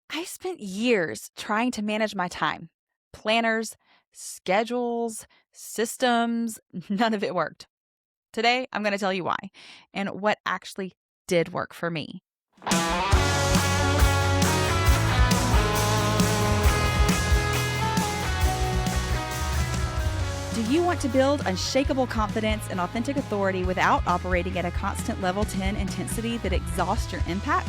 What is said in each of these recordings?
I spent years trying to manage my time, planners, schedules, systems, none of it worked. Today, I'm going to tell you why and what actually did work for me. Do you want to build unshakable confidence and authentic authority without operating at a constant level 10 intensity that exhausts your impact?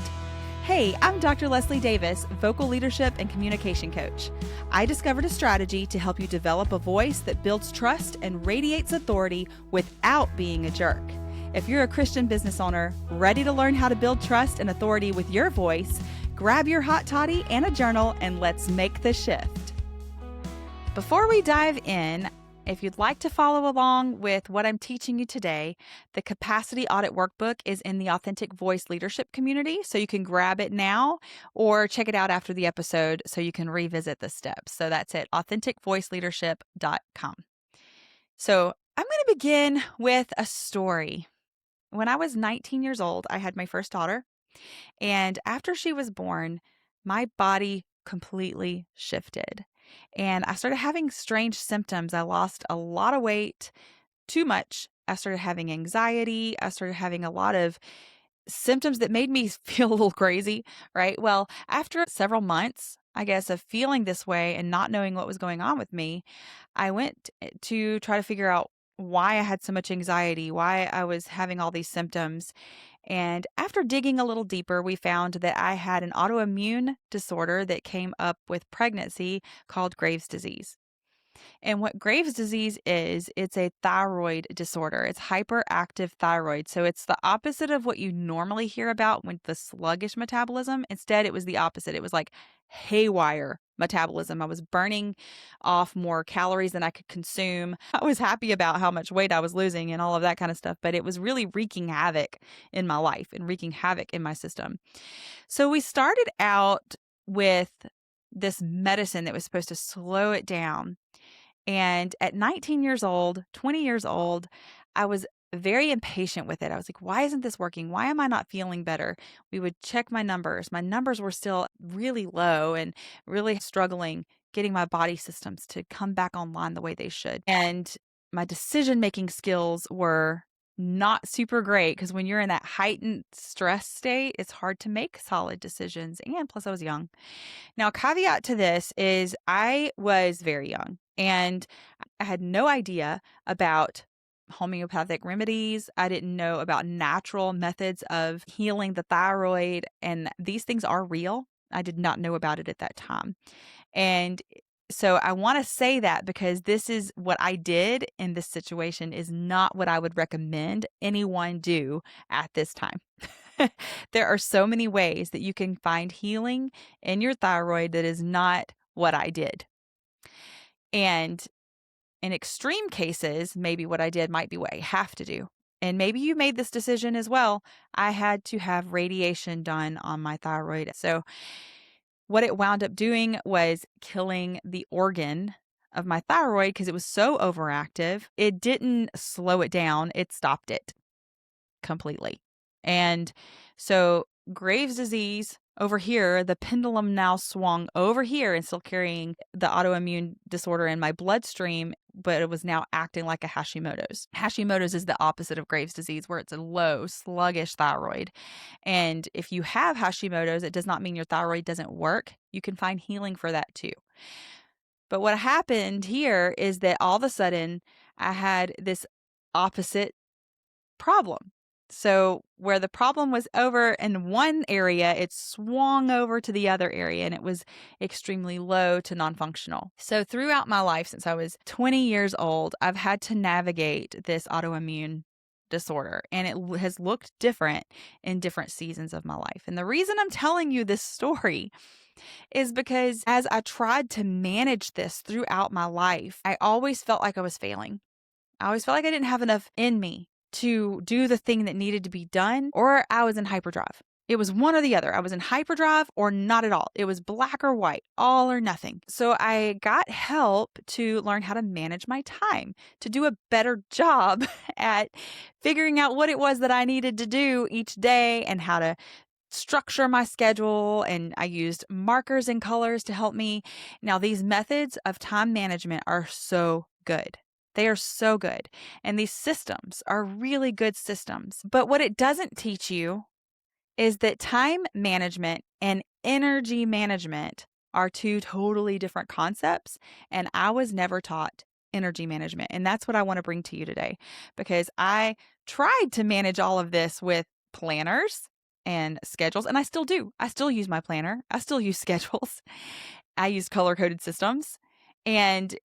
Hey, I'm Dr. Leslie Davis, vocal leadership and communication coach. I discovered a strategy to help you develop a voice that builds trust and radiates authority without being a jerk. If you're a Christian business owner ready to learn how to build trust and authority with your voice, grab your hot toddy and a journal and let's make the shift. Before we dive in, if you'd like to follow along with what I'm teaching you today, the Capacity Audit Workbook is in the Authentic Voice Leadership community, so you can grab it now or check it out after the episode so you can revisit the steps. So that's it, authenticvoiceleadership.com. So I'm going to begin with a story. When I was 19 years old, I had my first daughter, and after she was born, my body completely shifted. And I started having strange symptoms. I lost a lot of weight, too much. I started having anxiety. I started having a lot of symptoms that made me feel a little crazy, right? Well, after several months, I guess, of feeling this way and not knowing what was going on with me, I went to try to figure out why I had so much anxiety, why I was having all these symptoms. And after digging a little deeper, we found that I had an autoimmune disorder that came up with pregnancy called Graves' disease. And what Graves' disease is, it's a thyroid disorder. It's hyperactive thyroid. So it's the opposite of what you normally hear about with the sluggish metabolism. Instead, it was the opposite. It was like haywire metabolism. I was burning off more calories than I could consume. I was happy about how much weight I was losing and all of that kind of stuff, but it was really wreaking havoc in my life and wreaking havoc in my system. So we started out with this medicine that was supposed to slow it down. And at 19 years old, 20 years old, I was very impatient with it. I was like, why isn't this working? Why am I not feeling better? We would check my numbers. My numbers were still really low and really struggling getting my body systems to come back online the way they should. And my decision-making skills were not super great because when you're in that heightened stress state, it's hard to make solid decisions. And plus, I was young. Now, caveat to this is I was very young and I had no idea about homeopathic remedies. I didn't know about natural methods of healing the thyroid, and these things are real. I did not know about it at that time. And so I want to say that because this is what I did in this situation is not what I would recommend anyone do at this time. There are so many ways that you can find healing in your thyroid that is not what I did. And in extreme cases, maybe what I did might be what I have to do. And maybe you made this decision as well. I had to have radiation done on my thyroid. So what it wound up doing was killing the organ of my thyroid because it was so overactive. It didn't slow it down, it stopped it completely. And so Graves' disease over here, the pendulum now swung over here and still carrying the autoimmune disorder in my bloodstream, but it was now acting like a Hashimoto's. Hashimoto's is the opposite of Graves' disease, where it's a low, sluggish thyroid. And if you have Hashimoto's, it does not mean your thyroid doesn't work. You can find healing for that too. But what happened here is that all of a sudden I had this opposite problem. So where the problem was over in one area, it swung over to the other area and it was extremely low to non-functional. So throughout my life, since I was 20 years old, I've had to navigate this autoimmune disorder, and it has looked different in different seasons of my life. And the reason I'm telling you this story is because as I tried to manage this throughout my life, I always felt like I was failing. I always felt like I didn't have enough in me to do the thing that needed to be done, or I was in hyperdrive. It was one or the other. I was in hyperdrive or not at all. It was black or white, all or nothing. So I got help to learn how to manage my time, to do a better job at figuring out what it was that I needed to do each day and how to structure my schedule, and I used markers and colors to help me. Now, these methods of time management are so good. They are so good. And these systems are really good systems. But what it doesn't teach you is that time management and energy management are two totally different concepts. And I was never taught energy management. And that's what I want to bring to you today, because I tried to manage all of this with planners and schedules, and I still do. I still use my planner. I still use schedules. I use color coded systems, and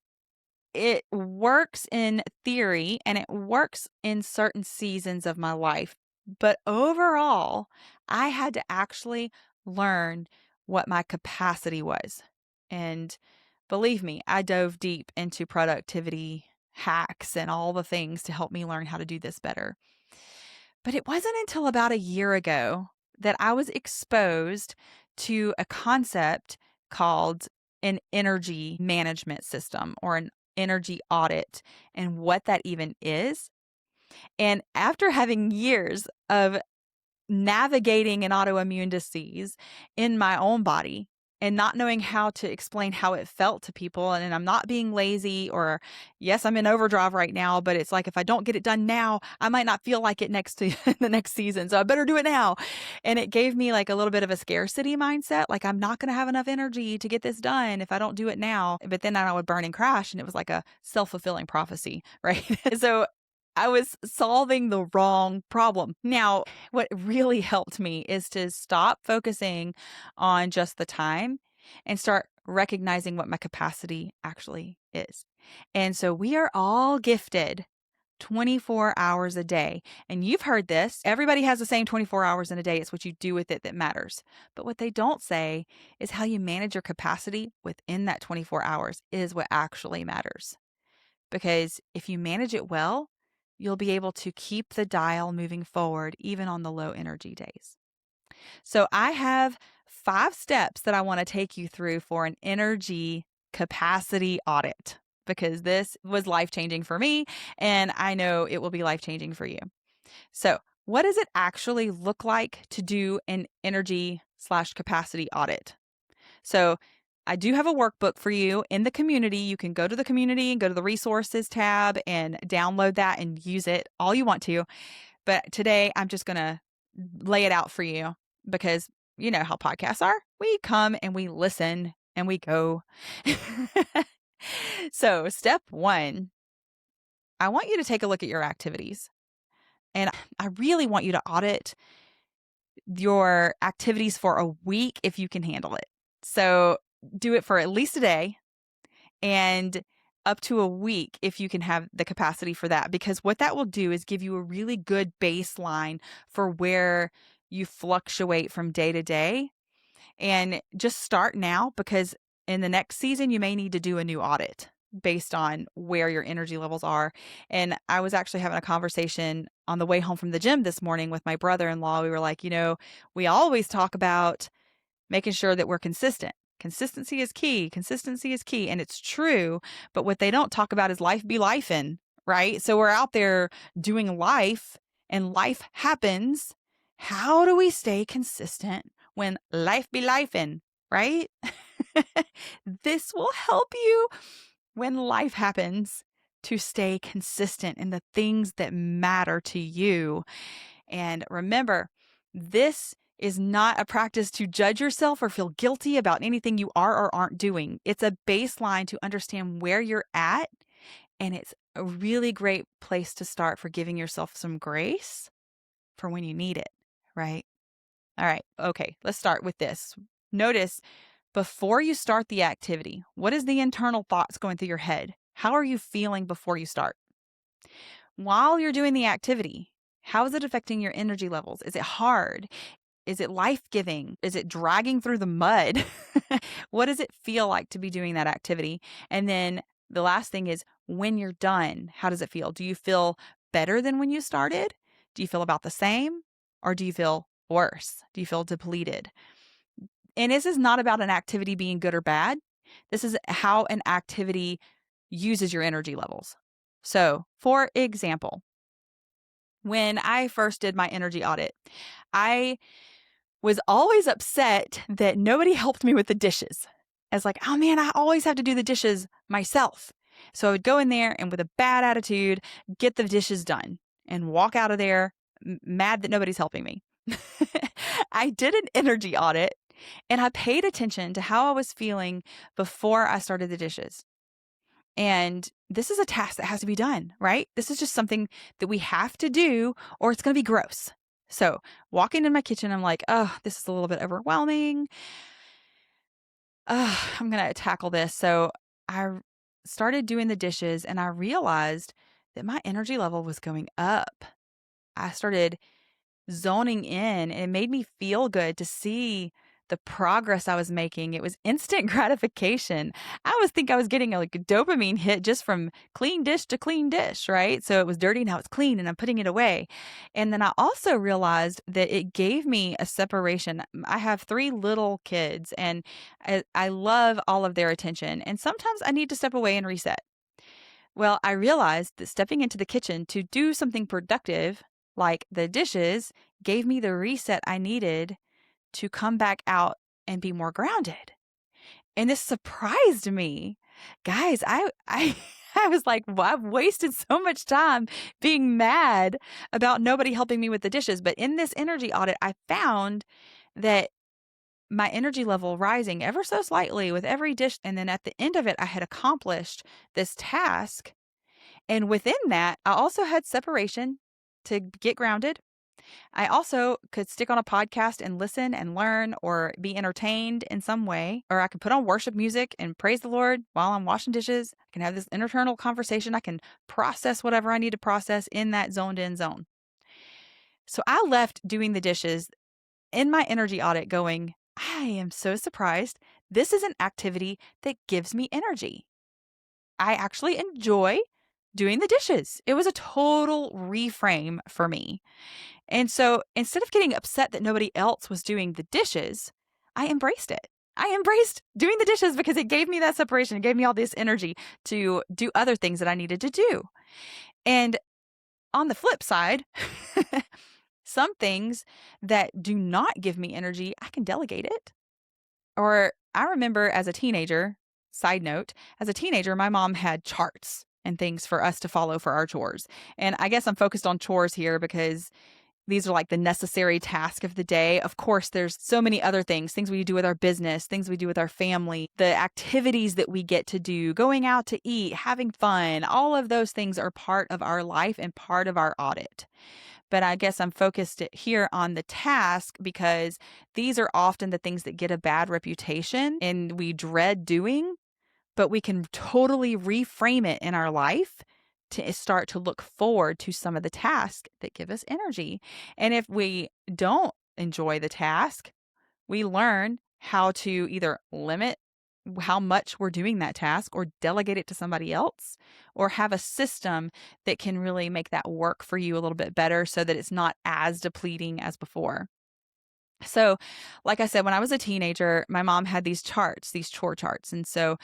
it works in theory and it works in certain seasons of my life. But overall, I had to actually learn what my capacity was. And believe me, I dove deep into productivity hacks and all the things to help me learn how to do this better. But it wasn't until about a year ago that I was exposed to a concept called an energy management system, or an energy audit, and what that even is. And after having years of navigating an autoimmune disease in my own body and not knowing how to explain how it felt to people. And I'm not being lazy, or yes, I'm in overdrive right now, but it's like, if I don't get it done now, I might not feel like it next to the next season. So I better do it now. And it gave me like a little bit of a scarcity mindset. Like, I'm not going to have enough energy to get this done if I don't do it now. But then I would burn and crash. And it was like a self-fulfilling prophecy, right? So I was solving the wrong problem. Now, what really helped me is to stop focusing on just the time and start recognizing what my capacity actually is. And so we are all gifted 24 hours a day. And you've heard this. Everybody has the same 24 hours in a day. It's what you do with it that matters. But what they don't say is how you manage your capacity within that 24 hours is what actually matters. Because if you manage it well, you'll be able to keep the dial moving forward, even on the low energy days. So I have 5 steps that I want to take you through for an energy capacity audit, because this was life-changing for me, and I know it will be life-changing for you. So what does it actually look like to do an energy/capacity audit? So I do have a workbook for you in the community. You can go to the community and go to the resources tab and download that and use it all you want to. But today I'm just going to lay it out for you, because you know how podcasts are. We come and we listen and we go. So step 1, I want you to take a look at your activities. And I really want you to audit your activities for a week if you can handle it. So do it for at least a day, and up to a week if you can have the capacity for that, because what that will do is give you a really good baseline for where you fluctuate from day to day. And just start now, because in the next season, you may need to do a new audit based on where your energy levels are. And I was actually having a conversation on the way home from the gym this morning with my brother-in-law. We were like, we always talk about making sure that we're consistent. Consistency is key. Consistency is key. And it's true. But what they don't talk about is life be lifing, right? So we're out there doing life and life happens. How do we stay consistent when life be lifing, right? This will help you when life happens to stay consistent in the things that matter to you. And remember, this is not a practice to judge yourself or feel guilty about anything you are or aren't doing. It's a baseline to understand where you're at. And it's a really great place to start for giving yourself some grace for when you need it, right? All right. Okay. Let's start with this. Notice, before you start the activity, what is the internal thoughts going through your head? How are you feeling before you start? While you're doing the activity, how is it affecting your energy levels? Is it hard? Is it life-giving? Is it dragging through the mud? What does it feel like to be doing that activity? And then the last thing is, when you're done, how does it feel? Do you feel better than when you started? Do you feel about the same? Or do you feel worse? Do you feel depleted? And this is not about an activity being good or bad. This is how an activity uses your energy levels. So, for example, when I first did my energy audit, I was always upset that nobody helped me with the dishes. I was like, oh man, I always have to do the dishes myself. So I would go in there and with a bad attitude, get the dishes done and walk out of there mad that nobody's helping me. I did an energy audit and I paid attention to how I was feeling before I started the dishes. And this is a task that has to be done, right? This is just something that we have to do or it's going to be gross. So walking in my kitchen, I'm like, oh, this is a little bit overwhelming. I'm going to tackle this. So I started doing the dishes and I realized that my energy level was going up. I started zoning in and it made me feel good to see the progress I was making. It was instant gratification. I always think I was getting a dopamine hit just from clean dish to clean dish, right? So it was dirty, now it's clean and I'm putting it away. And then I also realized that it gave me a separation. I have 3 little kids and I love all of their attention. And sometimes I need to step away and reset. Well, I realized that stepping into the kitchen to do something productive, like the dishes, gave me the reset I needed to come back out and be more grounded. And this surprised me. Guys, I was like, well, I've wasted so much time being mad about nobody helping me with the dishes. But in this energy audit, I found that my energy level rising ever so slightly with every dish. And then at the end of it, I had accomplished this task. And within that, I also had separation to get grounded. I also could stick on a podcast and listen and learn or be entertained in some way, or I could put on worship music and praise the Lord while I'm washing dishes. I can have this internal conversation. I can process whatever I need to process in that zoned in zone. So I left doing the dishes in my energy audit going, I am so surprised. This is an activity that gives me energy. I actually enjoy doing the dishes. It was a total reframe for me. And so instead of getting upset that nobody else was doing the dishes, I embraced it. I embraced doing the dishes because it gave me that separation. It gave me all this energy to do other things that I needed to do. And on the flip side, some things that do not give me energy, I can delegate it. Or I remember as a teenager, side note, as a teenager, my mom had charts and things for us to follow for our chores. And I guess I'm focused on chores here because these are like the necessary task of the day. Of course, there's so many other things we do with our business, things we do with our family, the activities that we get to do, going out to eat, having fun. All of those things are part of our life and part of our audit. But I guess I'm focused here on the task because these are often the things that get a bad reputation and we dread doing, but we can totally reframe it in our life to start to look forward to some of the tasks that give us energy. And if we don't enjoy the task, we learn how to either limit how much we're doing that task or delegate it to somebody else or have a system that can really make that work for you a little bit better so that it's not as depleting as before. So, like I said, when I was a teenager, my mom had these charts, these chore charts. And so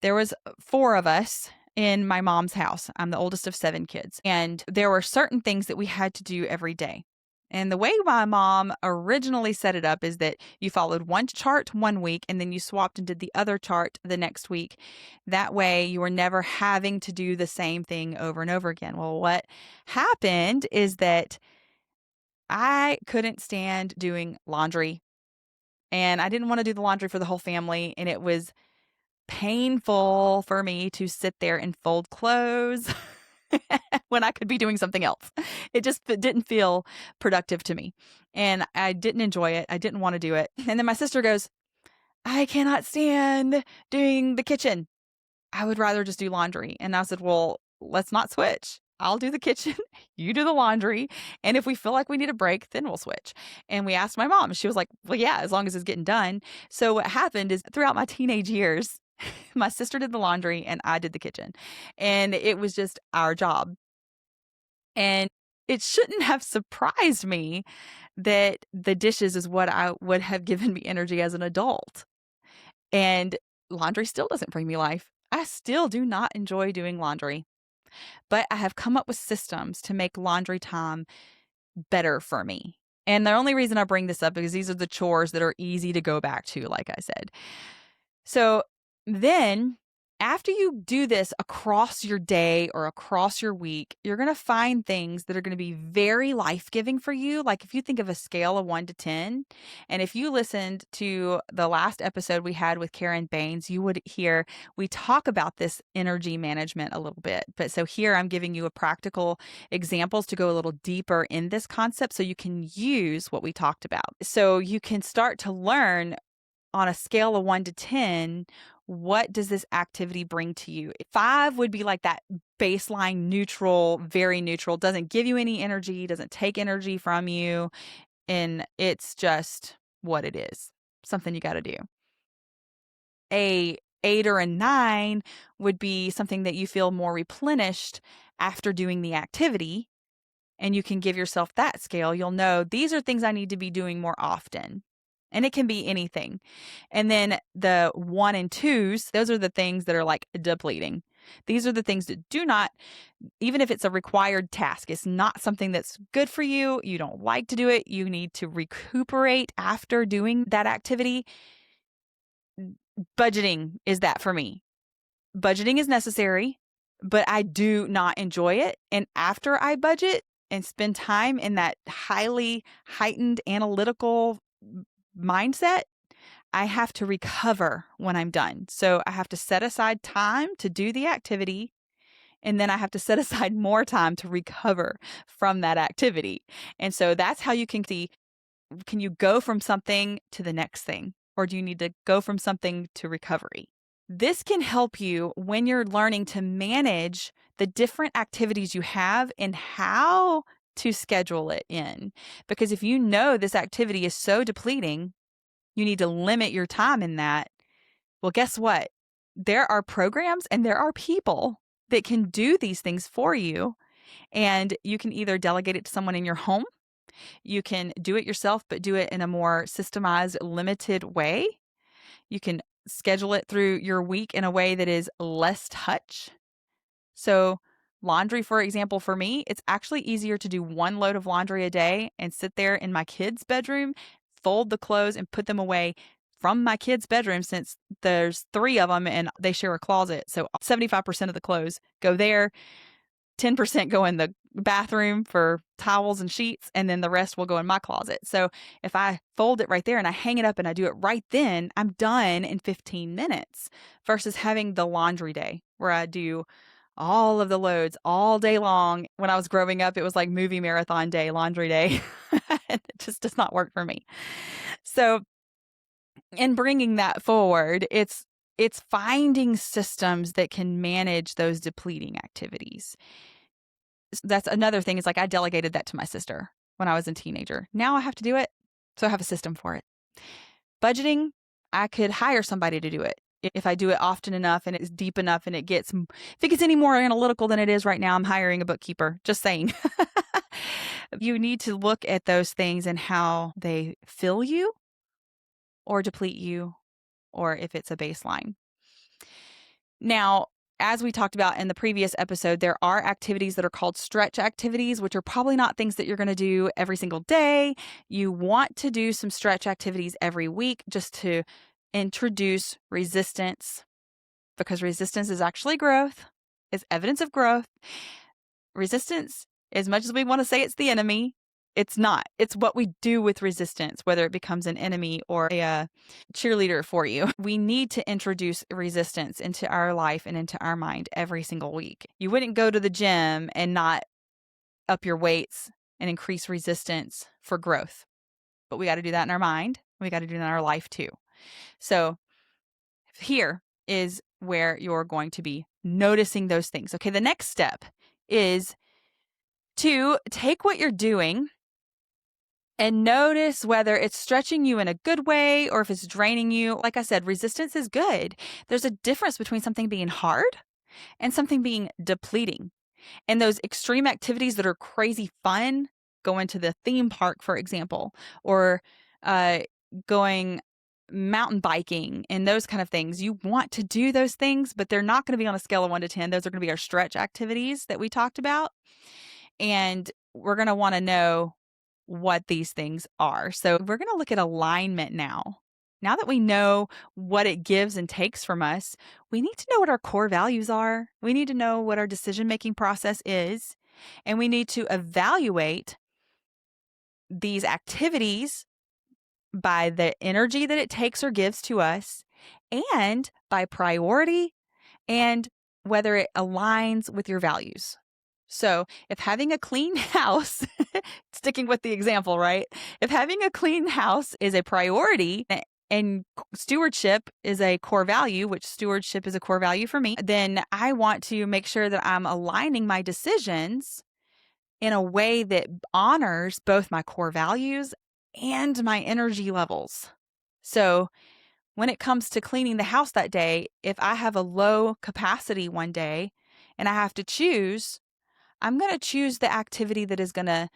there was 4 of us in my mom's house. I'm the oldest of 7 kids. And there were certain things that we had to do every day. And the way my mom originally set it up is that you followed one chart one week and then you swapped and did the other chart the next week. That way you were never having to do the same thing over and over again. Well, what happened is that I couldn't stand doing laundry and I didn't want to do the laundry for the whole family. And it was painful for me to sit there and fold clothes when I could be doing something else. It just didn't feel productive to me. And I didn't enjoy it. I didn't want to do it. And then my sister goes, I cannot stand doing the kitchen. I would rather just do laundry. And I said, well, let's not switch. I'll do the kitchen, you do the laundry. And if we feel like we need a break, then we'll switch. And we asked my mom. She was like, well, yeah, as long as it's getting done. So what happened is throughout my teenage years, my sister did the laundry and I did the kitchen. And it was just our job. And it shouldn't have surprised me that the dishes is what I would have given me energy as an adult. And laundry still doesn't bring me life. I still do not enjoy doing laundry. But I have come up with systems to make laundry time better for me. And the only reason I bring this up is these are the chores that are easy to go back to, like I said. So then after you do this across your day or across your week, you're going to find things that are going to be very life-giving for you. Like if you think of a scale of 1 to 10, and if you listened to the last episode we had with Karen Baines, you would hear we talk about this energy management a little bit. But so here I'm giving you a practical examples to go a little deeper in this concept so you can use what we talked about. So you can start to learn on a scale of 1 to 10, what does this activity bring to you? 5 would be like that baseline neutral, very neutral, doesn't give you any energy, doesn't take energy from you. And it's just what it is, something you got to do. A 8 or a 9 would be something that you feel more replenished after doing the activity. And you can give yourself that scale. You'll know these are things I need to be doing more often. And it can be anything. And then the 1 and 2s, those are the things that are like depleting. These are the things that do not, even if it's a required task, it's not something that's good for you. You don't like to do it. You need to recuperate after doing that activity. Budgeting is that for me. Budgeting is necessary, but I do not enjoy it. And after I budget and spend time in that highly heightened analytical mindset, I have to recover when I'm done. So I have to set aside time to do the activity, and then I have to set aside more time to recover from that activity. And so that's how you can see, can you go from something to the next thing, or do you need to go from something to recovery? This can help you when you're learning to manage the different activities you have and how to schedule it in. Because if you know this activity is so depleting, you need to limit your time in that. Well, guess what? There are programs and there are people that can do these things for you. And you can either delegate it to someone in your home. You can do it yourself, but do it in a more systemized, limited way. You can schedule it through your week in a way that is less touch. So laundry, for example, for me, it's actually easier to do 1 load of laundry a day and sit there in my kids' bedroom, fold the clothes and put them away from my kids' bedroom, since there's 3 of them and they share a closet. So 75% of the clothes go there, 10% go in the bathroom for towels and sheets, and then the rest will go in my closet. So if I fold it right there and I hang it up and I do it right then, I'm done in 15 minutes versus having the laundry day where I do all of the loads all day long. When I was growing up, it was like movie marathon day, laundry day. It just does not work for me. So in bringing that forward, it's finding systems that can manage those depleting activities. That's another thing, is like I delegated that to my sister when I was a teenager. Now I have to do it, so I have a system for it. Budgeting, I could hire somebody to do it. If I do it often enough and it's deep enough and if it gets any more analytical than it is right now, I'm hiring a bookkeeper. Just saying. You need to look at those things and how they fill you or deplete you, or if it's a baseline. Now, as we talked about in the previous episode, there are activities that are called stretch activities, which are probably not things that you're going to do every single day. You want to do some stretch activities every week just to introduce resistance, because resistance is actually growth, is evidence of growth. Resistance, as much as we want to say it's the enemy, it's not. It's what we do with resistance, whether it becomes an enemy or a cheerleader for you. We need to introduce resistance into our life and into our mind every single week. You wouldn't go to the gym and not up your weights and increase resistance for growth. But we got to do that in our mind. We got to do that in our life too. So here is where you're going to be noticing those things. Okay, the next step is to take what you're doing and notice whether it's stretching you in a good way or if it's draining you. Like I said, resistance is good. There's a difference between something being hard and something being depleting. And those extreme activities that are crazy fun, going to the theme park, for example, or going mountain biking and those kind of things. You want to do those things, but they're not going to be on a scale of 1 to 10. Those are going to be our stretch activities that we talked about. And we're going to want to know what these things are. So we're going to look at alignment now. Now that we know what it gives and takes from us, we need to know what our core values are. We need to know what our decision-making process is, and we need to evaluate these activities by the energy that it takes or gives to us, and by priority, and whether it aligns with your values. So if having a clean house, sticking with the example, right? If having a clean house is a priority and stewardship is a core value, which stewardship is a core value for me, then I want to make sure that I'm aligning my decisions in a way that honors both my core values and my energy levels. So when it comes to cleaning the house that day, if I have a low capacity one day and I have to choose, I'm going to choose the activity that is going to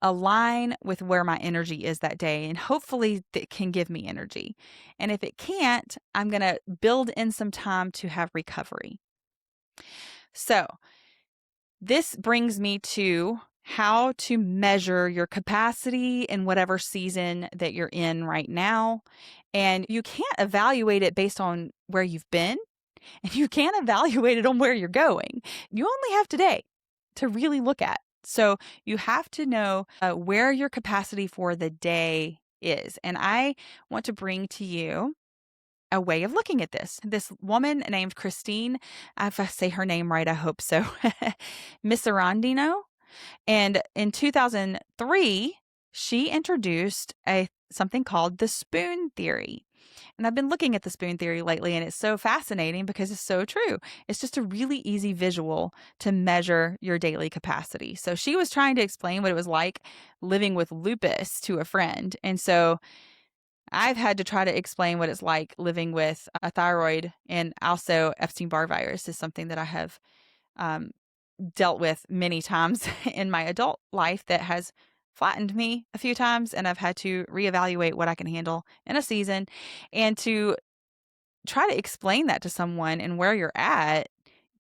align with where my energy is that day. And hopefully that can give me energy. And if it can't, I'm going to build in some time to have recovery. So this brings me to how to measure your capacity in whatever season that you're in right now. And you can't evaluate it based on where you've been, and you can't evaluate it on where you're going. You only have today to really look at. So you have to know where your capacity for the day is. And I want to bring to you a way of looking at this. This woman named Christine, if I say her name right, I hope so, Miserandino. And in 2003, she introduced something called the spoon theory. And I've been looking at the spoon theory lately, and it's so fascinating because it's so true. It's just a really easy visual to measure your daily capacity. So she was trying to explain what it was like living with lupus to a friend. And so I've had to try to explain what it's like living with a thyroid, and also Epstein-Barr virus is something that I have dealt with many times in my adult life that has flattened me a few times, and I've had to reevaluate what I can handle in a season. And to try to explain that to someone and where you're at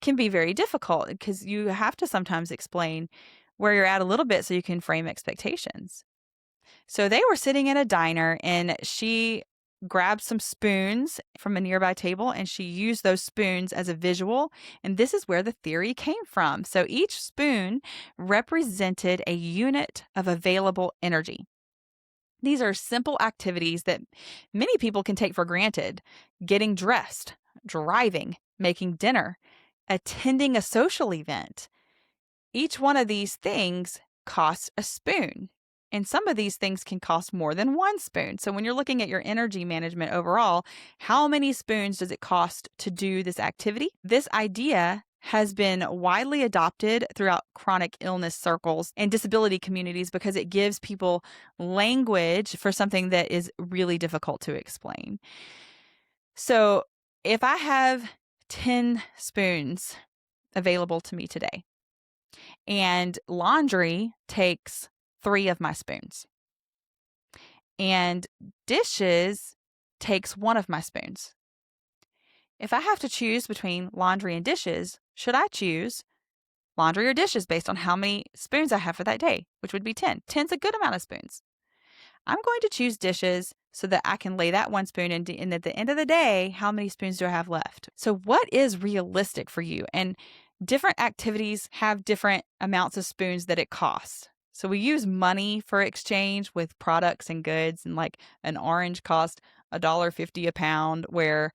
can be very difficult because you have to sometimes explain where you're at a little bit so you can frame expectations. So they were sitting at a diner, and she grabbed some spoons from a nearby table, and she used those spoons as a visual. And this is where the theory came from. So each spoon represented a unit of available energy. These are simple activities that many people can take for granted: getting dressed, driving, making dinner, attending a social event. Each one of these things costs a spoon. And some of these things can cost more than one spoon. So when you're looking at your energy management overall, how many spoons does it cost to do this activity? This idea has been widely adopted throughout chronic illness circles and disability communities because it gives people language for something that is really difficult to explain. So if I have 10 spoons available to me today, and laundry takes 3 of my spoons, and dishes takes 1 of my spoons. If I have to choose between laundry and dishes, should I choose laundry or dishes based on how many spoons I have for that day, which would be 10? 10's a good amount of spoons. I'm going to choose dishes so that I can lay that 1 spoon in, and at the end of the day, how many spoons do I have left? So what is realistic for you? And different activities have different amounts of spoons that it costs. So we use money for exchange with products and goods, and like an orange cost $1.50 a pound, where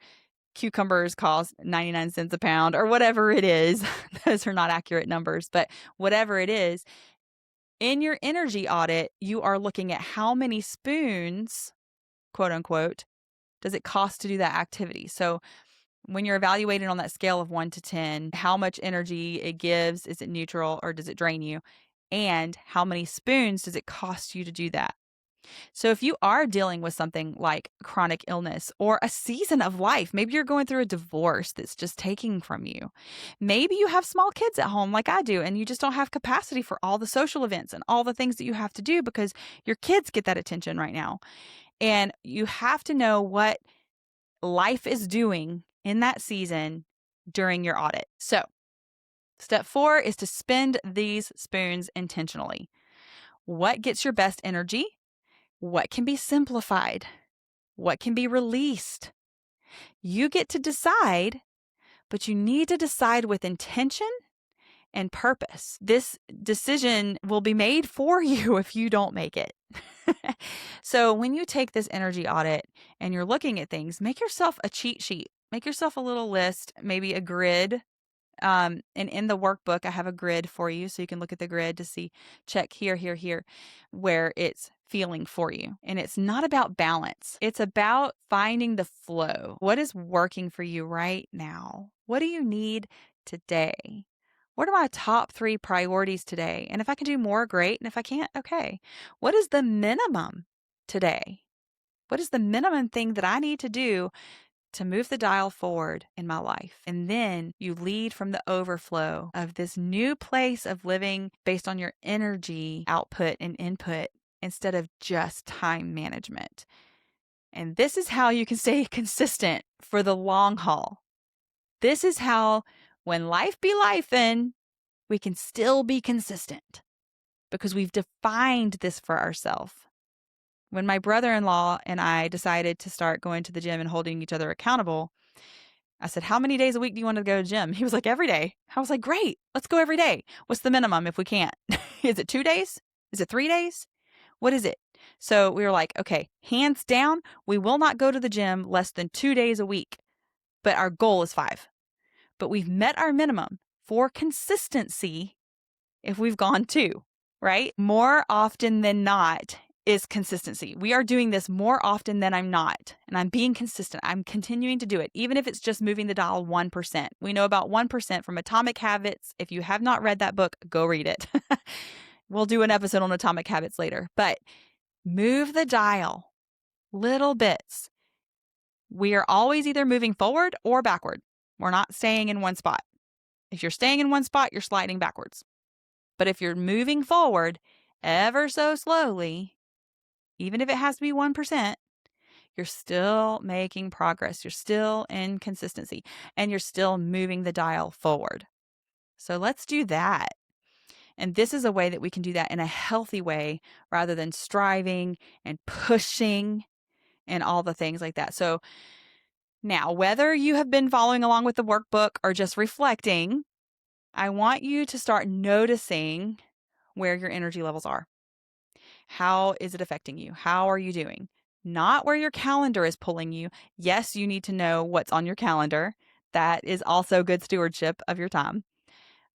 cucumbers cost 99 cents a pound, or whatever it is. Those are not accurate numbers, but whatever it is, in your energy audit, you are looking at how many spoons, quote unquote, does it cost to do that activity. So when you're evaluating on that scale of 1 to 10, how much energy it gives, is it neutral or does it drain you? And how many spoons does it cost you to do that? So if you are dealing with something like chronic illness or a season of life, maybe you're going through a divorce that's just taking from you. Maybe you have small kids at home like I do, and you just don't have capacity for all the social events and all the things that you have to do because your kids get that attention right now. And you have to know what life is doing in that season during your audit. So step 4 is to spend these spoons intentionally. What gets your best energy? What can be simplified? What can be released? You get to decide, but you need to decide with intention and purpose. This decision will be made for you if you don't make it. So when you take this energy audit and you're looking at things, make yourself a cheat sheet. Make yourself a little list, maybe a grid. And in the workbook, I have a grid for you so you can look at the grid to see, check here, where it's feeling for you. And it's not about balance. It's about finding the flow. What is working for you right now? What do you need today? What are my top 3 priorities today? And if I can do more, great. And if I can't, okay. What is the minimum today? What is the minimum thing that I need to do to move the dial forward in my life? And then you lead from the overflow of this new place of living based on your energy output and input instead of just time management. And this is how you can stay consistent for the long haul. This is how, when life be lifing, we can still be consistent because we've defined this for ourselves. When my brother-in-law and I decided to start going to the gym and holding each other accountable, I said, how many days a week do you want to go to the gym? He was like, every day. I was like, great, let's go every day. What's the minimum if we can't? Is it 2 days? Is it 3 days? What is it? So we were like, okay, hands down, we will not go to the gym less than 2 days a week, but our goal is 5. But we've met our minimum for consistency if we've gone 2, right? More often than not is consistency. We are doing this more often than I'm not, and I'm being consistent. I'm continuing to do it, even if it's just moving the dial 1%. We know about 1% from Atomic Habits. If you have not read that book, go read it. We'll do an episode on Atomic Habits later, but move the dial, little bits. We are always either moving forward or backward. We're not staying in one spot. If you're staying in one spot, you're sliding backwards. But if you're moving forward ever so slowly, even if it has to be 1%, you're still making progress. You're still in consistency and you're still moving the dial forward. So let's do that. And this is a way that we can do that in a healthy way rather than striving and pushing and all the things like that. So now, whether you have been following along with the workbook or just reflecting, I want you to start noticing where your energy levels are. How is it affecting you? How are you doing? Not where your calendar is pulling you. Yes, you need to know what's on your calendar. That is also good stewardship of your time.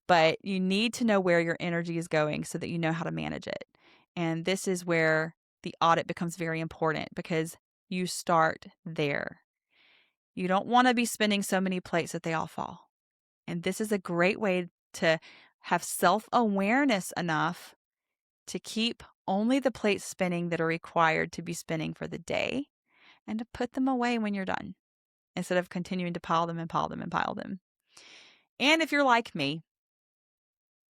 But you need to know where your energy is going so that you know how to manage it. And this is where the audit becomes very important because you start there. You don't want to be spinning so many plates that they all fall. And this is a great way to have self-awareness enough to keep only the plates spinning that are required to be spinning for the day and to put them away when you're done instead of continuing to pile them and pile them and pile them. And if you're like me,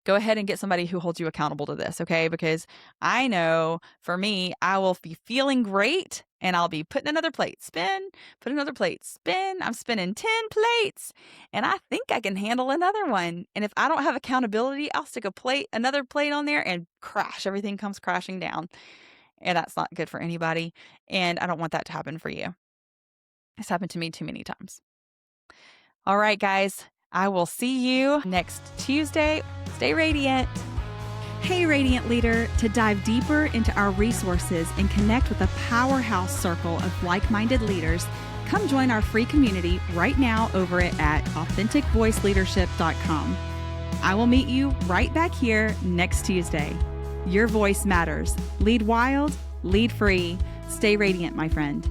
go ahead and get somebody who holds you accountable to this, okay? Because I know for me, I will be feeling great and I'll be putting another plate, spin, put another plate, spin. I'm spinning 10 plates and I think I can handle another one. And if I don't have accountability, I'll stick another plate on there and crash. Everything comes crashing down. And that's not good for anybody. And I don't want that to happen for you. It's happened to me too many times. All right, guys. I will see you next Tuesday. Stay radiant. Hey, Radiant Leader, to dive deeper into our resources and connect with a powerhouse circle of like-minded leaders, come join our free community right now over at authenticvoiceleadership.com. I will meet you right back here next Tuesday. Your voice matters. Lead wild, lead free. Stay radiant, my friend.